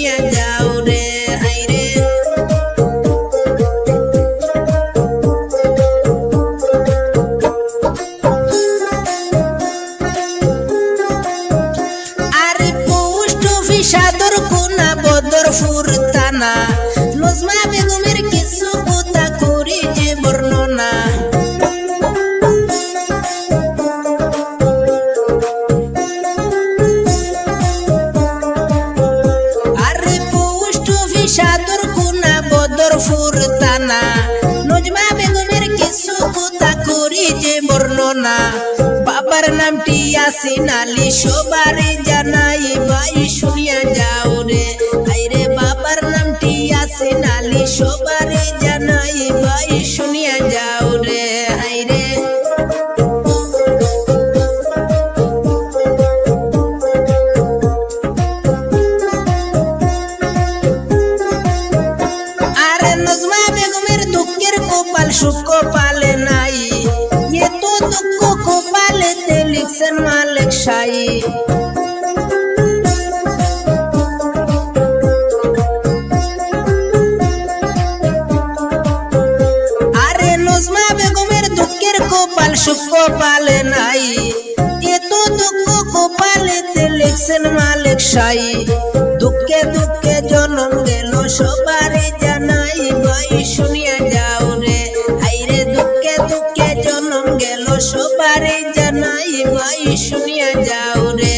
শুনিয়া যাও রে হাইরে। আরে পোস্ট অফিস আদর কোনা বদরপুর থানা নজমা বেগমের কিছু কথা করি যে বর্ণনা। আরে পোস্ট অফিস আদর কোনা বদরপুর থানা নজমা বেগমের কিছু কথা করি যে বর্ণনা। বাবার নামটি ইয়াসিন আলী সবারই জানাই ভাই শুনিয়া যাও রে হাইরে। বাবার নামটি ইয়াসিন আলী সবারই জানাই ভাই শুনিয়া যাও রে হাইরে। আরে নজমা বেগমের দুঃখের কপাল সুখ কপালে নাই এত দুঃখ কপালেতে লিখছেন মালিক শাই। আরে নজমা বেগমের দুঃখের কপাল সুখ কপালে নাই এত দুঃখ কপালেতে লিখছেন মালিক শাই। দুঃখে দুঃখে জন্ম গেল সবারই জানাই ভাই শুনিয়া যাও রে হাইরে। দুঃখে দুঃখে জন্ম গেল সবারই জানাই ভাই শুনিয়া যাও রে।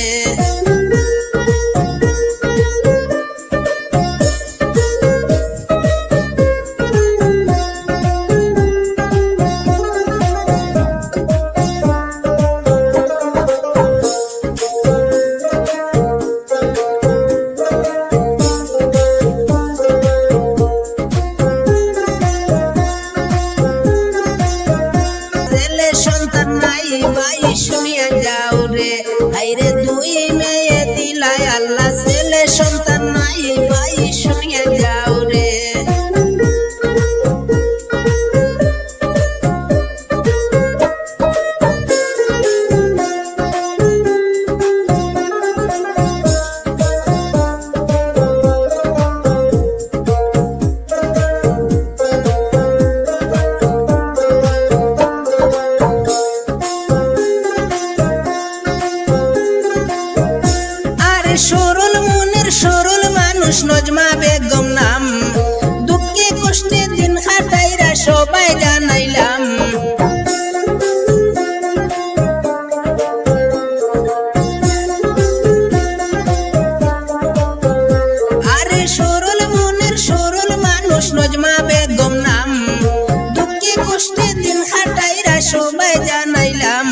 ছেলে সন্তান নাই ভাই শুনিয়া যাও রে হাইরে। দুই মেয়ে দিলাই আল্লাহ ছেলে সন্তান নাই ভাই শুনিয়া যাও রে। সরল মনের সরল মানুষ নজমা বেগম নাম দুঃখে কষ্টে দিন কাটাইরা সবাই জানাইলাম। আরে সরল মনের সরল মানুষ নজমা বেগম নাম দুঃখে কষ্টে দিন কাটাইরা সবাই জানাইলাম।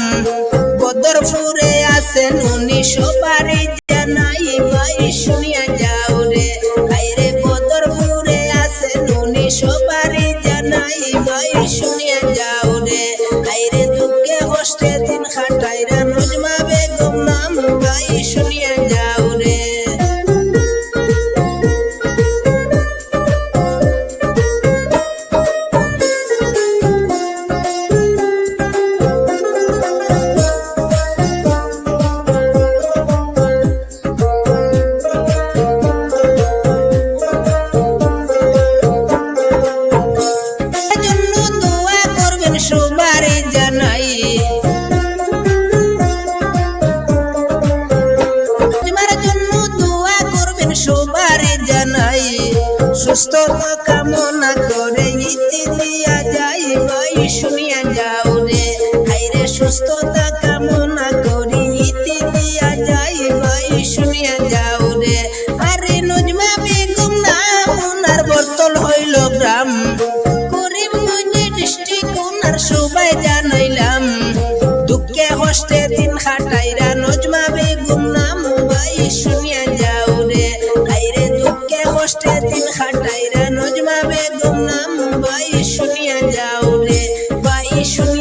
বদরপুরে আছেন উনি সবারই জানাই ভাই শুনিয়া যাও রে হাইরে। বদরপুরে আছেন উনি সবারই জানাই ভাই শুনিয়া যাও রে হাইরে। দুঃখে কষ্টে দিন কাটাইরা নজমা বেগম নাম ভাই শুনিয়া যাও রে। সবারই জানাই তোমার জন্য দোয়া করবেন সবারই জানাই। সুস্থতা কামনা করে ইতি দিয়া যাই ভাই শুনিয়া যাও রে হাইরে। সুস্থতা কামনা করি ইতি দিয়া যাই ভাই শুনিয়া যাও রে। আরে নজমা বেগম নাম ওনার বর্তল হইল গ্রাম সবাই জানাইলাম। দুঃখে কষ্টে দিন কাটাইরা নজমা বেগম নাম ভাই শুনিয়া যাও রে হাইরে। দুঃখে কষ্টে দিন কাটাইরা নজমা বেগম নাম ভাই শুনিয়া যাও রে ভাই শুনিয়া।